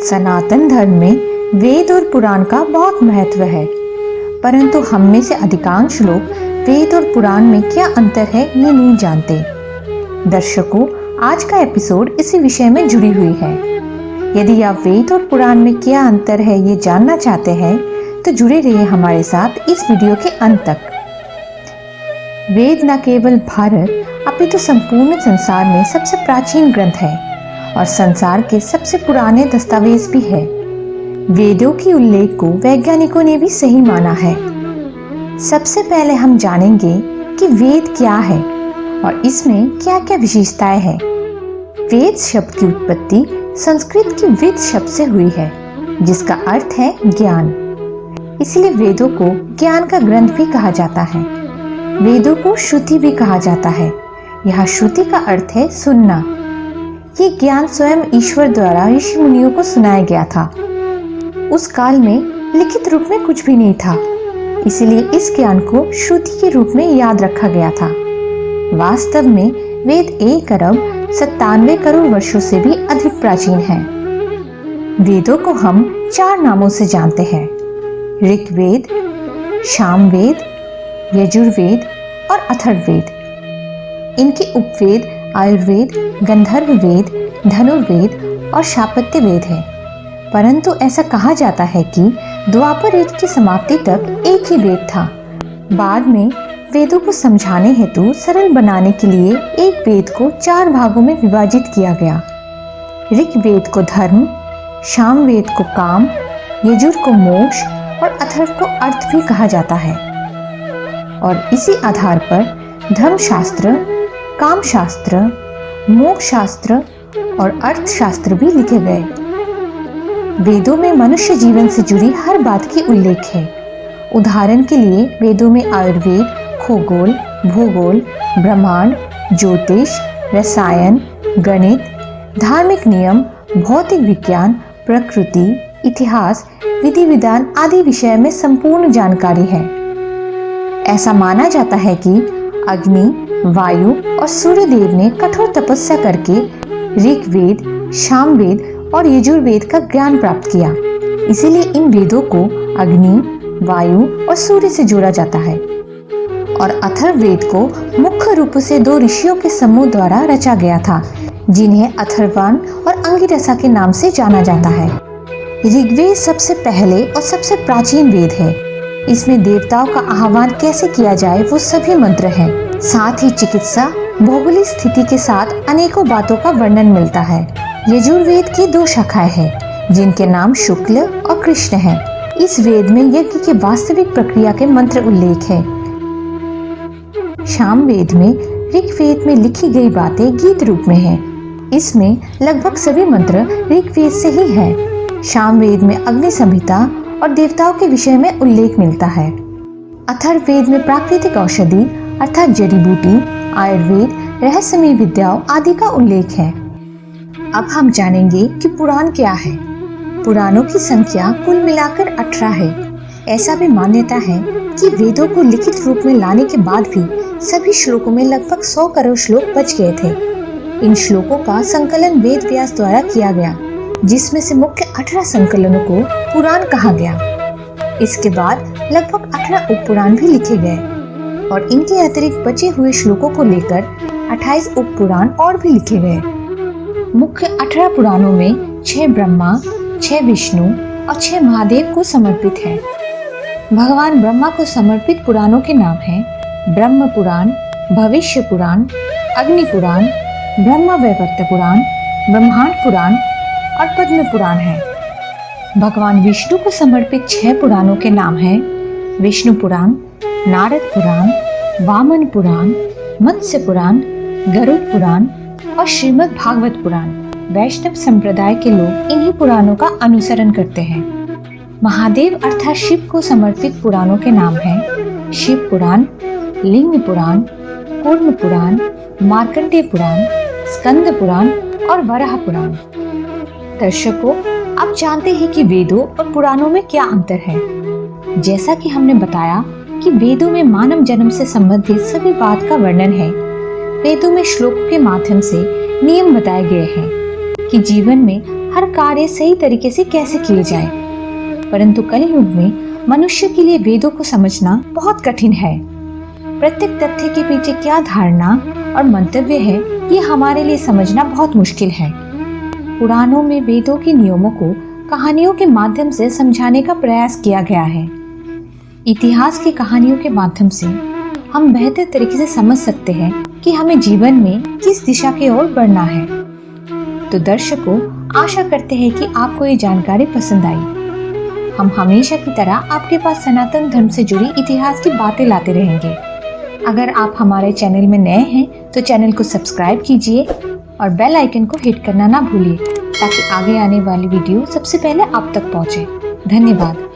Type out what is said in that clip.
सनातन धर्म में वेद और पुराण का बहुत महत्व है, परंतु हम में से अधिकांश लोग वेद और पुराण में क्या अंतर है ये नहीं जानते। दर्शकों, आज का एपिसोड इसी विषय में जुड़ी हुई है। यदि आप वेद और पुराण में क्या अंतर है ये जानना चाहते हैं तो जुड़े रहिए हमारे साथ इस वीडियो के अंत तक। वेद न केवल भारत अपितु संपूर्ण संसार में सबसे प्राचीन ग्रंथ है और संसार के सबसे पुराने दस्तावेज भी है। वेदों की उल्लेख को वैज्ञानिकों ने भी सही माना है। सबसे पहले हम जानेंगे कि वेद क्या है और इसमें क्या क्या विशेषताएं हैं। वेद शब्द की उत्पत्ति संस्कृत की वेद शब्द से हुई है, जिसका अर्थ है ज्ञान। इसलिए वेदों को ज्ञान का ग्रंथ भी कहा जाता है। वेदों को श्रुति भी कहा जाता है। यहाँ श्रुति का अर्थ है सुनना। ये ज्ञान स्वयं ईश्वर द्वारा ऋषि मुनियों को सुनाया गया था। उस काल में लिखित रूप में कुछ भी नहीं था, इसलिए इस ज्ञान को श्रुति के रूप में याद रखा गया था। वास्तव में वेद 1 अरब 97 करोड़ वर्षों से भी अधिक प्राचीन है। वेदों को हम 4 नामों से जानते हैं: ऋग्वेद, सामवेद, यजुर्वेद और अथर्ववेद। इनके उपवेद आयुर्वेद, गंधर्व वेद, धनुर्वेद और शापत्य वेद है। परंतु ऐसा कहा जाता है कि द्वापर युग की समाप्ति तक एक ही वेद था। बाद में वेदों को समझाने हेतु सरल बनाने के लिए एक वेद को 4 भागों में विभाजित किया गया। ऋग्वेद को धर्म, सामवेद को काम, यजुर को मोक्ष और अथर्व को अर्थ भी कहा जाता है। और इसी आधार पर धर्मशास्त्र, कामशास्त्र, मोक्ष शास्त्र और अर्थशास्त्र भी लिखे गए। वेदों में मनुष्य जीवन से जुड़ी हर बात की उल्लेख है। उदाहरण के लिए वेदों में आयुर्वेद, खगोल, भूगोल, ब्रह्मांड, ज्योतिष, रसायन, गणित, धार्मिक नियम, भौतिक विज्ञान, प्रकृति, इतिहास, विधि विधान आदि विषय में संपूर्ण जानकारी है। ऐसा माना जाता है कि अग्नि, वायु और सूर्य देव ने कठोर तपस्या करके ऋग्वेद, सामवेद और यजुर्वेद का ज्ञान प्राप्त किया। इसीलिए इन वेदों को अग्नि, वायु और सूर्य से जोड़ा जाता है। और अथर्ववेद को मुख्य रूप से 2 ऋषियों के समूह द्वारा रचा गया था, जिन्हें अथर्वाण और अंगिरसा के नाम से जाना जाता है। ऋग्वेद सबसे पहले और सबसे प्राचीन वेद है। इसमें देवताओं का आह्वान कैसे किया जाए वो सभी मंत्र हैं। साथ ही चिकित्सा, भौगोलिक स्थिति के साथ अनेकों बातों का वर्णन मिलता है। यजुर्वेद की 2 शाखाएं हैं, जिनके नाम शुक्ल और कृष्ण हैं। इस वेद में यज्ञ की वास्तविक प्रक्रिया के मंत्र उल्लेख है। सामवेद में ऋग्वेद में लिखी गई बातें गीत रूप में है। इसमें लगभग सभी मंत्र ऋग्वेद से ही है। सामवेद में अग्नि संहिता और देवताओं के विषय में उल्लेख मिलता है। अथर्ववेद में प्राकृतिक औषधि अर्थात जड़ी बूटी, आयुर्वेद, रहस्यमय विद्याओं आदि का उल्लेख है। अब हम जानेंगे कि पुराण क्या है। पुराणों की संख्या कुल मिलाकर 18 है। ऐसा भी मान्यता है कि वेदों को लिखित रूप में लाने के बाद भी सभी श्लोकों में लगभग 100 करोड़ श्लोक बच गए थे। इन श्लोकों का संकलन वेद व्यास द्वारा किया गया, जिसमें से मुख्य 18 संकलनों को पुराण कहा गया। इसके बाद लगभग 18 उपपुराण भी लिखे गए और इनके अतिरिक्त बचे हुए श्लोकों को लेकर 28 उपपुराण और भी लिखे गए। मुख्य 18 पुराणों में 6 ब्रह्मा, 6 विष्णु और 6 महादेव को समर्पित है। भगवान ब्रह्मा को समर्पित पुराणों के नाम हैं ब्रह्म पुराण, भविष्य पुराण, अग्नि पुराण, ब्रह्म वैवर्त पुराण, ब्रह्मांड पुराण और पद्म पुराण है। भगवान विष्णु को समर्पित 6 पुराणों के नाम हैं विष्णु पुराण, नारद पुराण, वामन पुराण, मत्स्य पुराण, गरुड़ पुराण और श्रीमद् भागवत पुराण। वैष्णव संप्रदाय के लोग इन्हीं पुराणों का अनुसरण करते हैं। महादेव अर्थात शिव को समर्पित पुराणों के नाम हैं शिव पुराण, लिंग पुराण, कूर्म पुराण, मार्कंडेय पुराण, स्कंद पुराण और वराह पुराण। दर्शकों, अब जानते हैं कि वेदों और पुराणों में क्या अंतर है। जैसा कि हमने बताया कि वेदों में मानव जन्म से संबंधित सभी बात का वर्णन है। वेदों में श्लोकों के माध्यम से नियम बताए गए हैं कि जीवन में हर कार्य सही तरीके से कैसे किए जाए। परंतु कलयुग में मनुष्य के लिए वेदों को समझना बहुत कठिन है। प्रत्येक तथ्य के पीछे क्या धारणा और मंतव्य है, ये हमारे लिए समझना बहुत मुश्किल है। पुराणों में वेदों के नियमों को कहानियों के माध्यम से समझाने का प्रयास किया गया है। इतिहास की कहानियों के माध्यम से हम बेहतर तरीके से समझ सकते हैं कि हमें जीवन में किस दिशा की ओर बढ़ना है। तो दर्शकों, आशा करते हैं कि आपको ये जानकारी पसंद आई। हम हमेशा की तरह आपके पास सनातन धर्म से जुड़ी इतिहास की बातें लाते रहेंगे। अगर आप हमारे चैनल में नए हैं तो चैनल को सब्सक्राइब कीजिए और बेल आइकन को हिट करना ना भूलिए, ताकि आगे आने वाली वीडियो सबसे पहले आप तक पहुंचे। धन्यवाद।